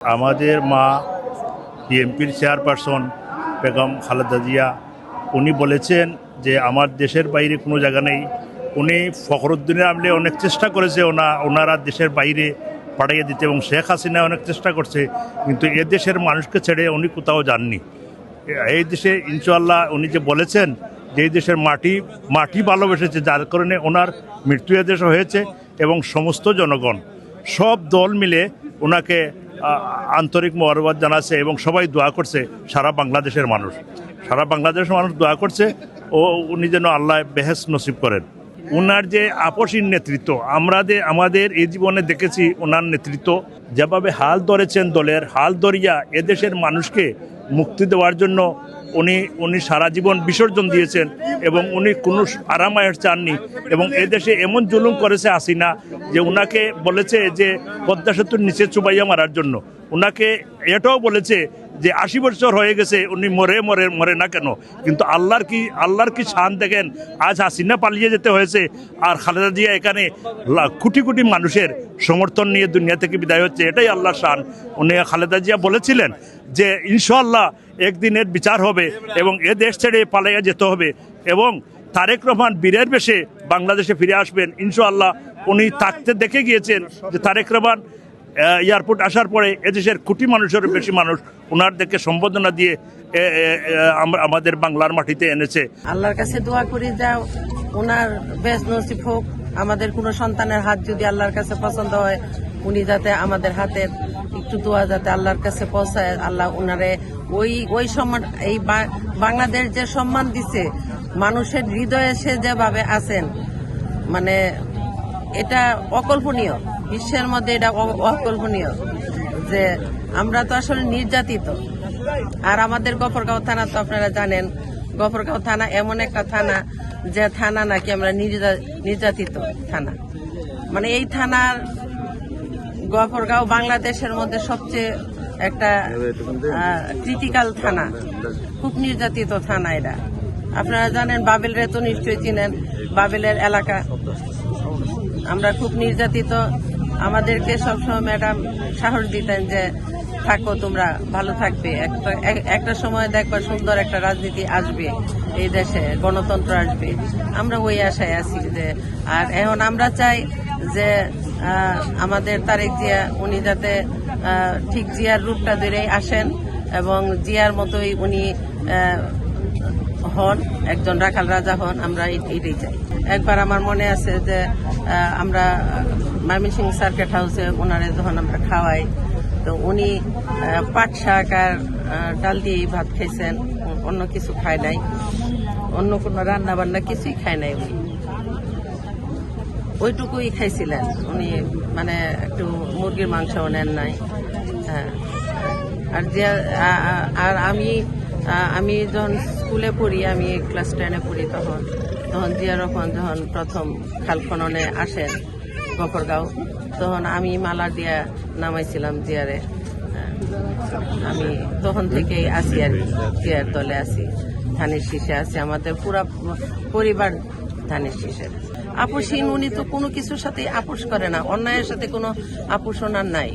আমাদের মা বিএনপির চেয়ারপারসন বেগম খালেদা জিয়া উনি বলেছেন যে আমার দেশের বাইরে কোনো জায়গা নেই। উনি ফখরুদ্দিনের আমলে অনেক চেষ্টা করেছে ওনারা দেশের বাইরে পাঠিয়ে দিতে, এবং শেখ হাসিনা অনেক চেষ্টা করছে, কিন্তু এ দেশের মানুষকে ছেড়ে উনি কোথাও যাননি। এই দেশে ইনশাআল্লাহ উনি যে বলেছেন যে এই দেশের মাটি ভালোবেসেছে, যার কারণে ওনার মৃত্যু এদেশে হয়েছে, এবং সমস্ত জনগণ সব দল মিলে ওনাকে আন্তরিক মোবারকবাদ জানাচ্ছে এবং সবাই দোয়া করছে। সারা বাংলাদেশের মানুষ দোয়া করছে ও উনি যেন আল্লাহ বেহেশত নসিব করেন। ওনার যে আপসীন নেতৃত্ব আমাদের এই জীবনে দেখেছি, ওনার নেতৃত্ব যেভাবে হাল ধরেছেন, দলের হাল ধরিয়া এদেশের মানুষকে মুক্তি দেওয়ার জন্য উনি সারা জীবন বিসর্জন দিয়েছেন, এবং উনি কোনো আরামায়ের চাননি। এবং এদেশে এমন জুলুম করেছে হাসিনা যে উনাকে বলেছে যে পদ্মা সেতুর নিচে চুবাইয়া মারার জন্য। উনাকে এটাও বলেছে যে 80 বছর হয়ে গেছে, উনি মরে না কেন। কিন্তু আল্লাহর কি শান দেখেন, আজ হাসিনা পালিয়ে যেতে হয়েছে, আর খালেদা জিয়া এখানে কোটি কোটি মানুষের সমর্থন নিয়ে দুনিয়া থেকে বিদায় হচ্ছে। এটাই আল্লাহর শান। উনি খালেদা জিয়া বলেছিলেন যে ইনশাআল্লাহ একদিনের বিচার হবে এবং এ দেশ ছেড়ে পালাইয়া যেতে হবে, এবং তারেক রহমান বীরের বেশে বাংলাদেশে ফিরে আসবেন ইনশাআল্লাহ। উনি থাকতে দেখে গিয়েছেন যে তারেক রহমান এয়ারপোর্ট আসার পরে এদেশের কোটি মানুষের বেশি মানুষ ওনারদেরকে সম্বোধনা দিয়ে আমাদের বাংলার মাটিতে এনেছে। আল্লাহর কাছে দোয়া করি যাও ওনার বেশ নসিব হোক। আমাদের কোনো সন্তানের হাত যদি আল্লাহর কাছে পছন্দ হয়, উনি যাতে আমাদের হাতের একটু দোয়া যাতে আল্লাহর কাছে পৌঁছায়, আল্লাহ ওনারে ওই সম্মান, এই বাংলাদেশ যে সম্মান দিছে, মানুষের হৃদয়ে সে যেভাবে আছেন, মানে এটা অকল্পনীয়। বিশ্বের মধ্যে এটা অকল্পনীয় যে আমরা তো আসলে নির্যাতিত। আর আমাদের গফরগাঁও থানা তো আপনারা জানেন, গফরগাঁও থানা এমন একটা থানা যে থানা নাকি আমরা নির্যাতিত থানা। মানে এই থানার গফরগাঁও বাংলাদেশের মধ্যে সবচেয়ে একটা ক্রিটিক্যাল থানা, খুব নির্যাতিত থানা এটা। আপনারা জানেন বাবেলরে তো নিশ্চয়ই চিনেন, বাবেলের এলাকা। আমরা খুব নির্যাতিত। আমাদেরকে সবসময় ম্যাডাম সাহস দিতেন যে থাকো, তোমরা ভালো থাকবে, একটা সময় দেখবা সুন্দর একটা রাজনীতি আসবে এই দেশে, গণতন্ত্র আসবে। আমরা ওই আশায় আছি যে, আর এখন আমরা চাই যে আমাদের তারেক জিয়া উনি যাতে ঠিক জিয়ার রূপটা ধরেই আসেন এবং জিয়ার মতোই উনি হন, একজন রাখাল রাজা হন। আমরা এটাই চাই। একবার আমার মনে আছে যে আমরা ময়মনসিংহ সার্কিট হাউসে ওনারে যখন আমরা খাওয়াই, তো উনি পাট শাক আর ডাল দিয়েই ভাত খাইছেন, অন্য কিছু খায় নাই, অন্য কোনো রান্না বান্না কিছুই খায় নাই। উনি ওইটুকুই খাইছিলেন। উনি মানে একটু মুরগির মাংসও নেন নাই। হ্যাঁ, আর আমি যখন স্কুলে পড়ি, আমি ক্লাস 10-এ পড়ি, তখন জিয়া রহমান যখন প্রথম খাল খননে আসেন গফরগাঁও, তখন আমি মালা দিয়া নামাইছিলাম জিয়ারে। আমি তখন থেকেই আসি, আর জিয়ার দলে আছি, ধানের শীষে আছি। আমাদের পুরা পরিবার ধানের শীষে। আপোষহীন, উনি তো কোনো কিছুর সাথে আপোষ করে না, অন্যায়ের সাথে কোনো আপোষ ওনার নাই।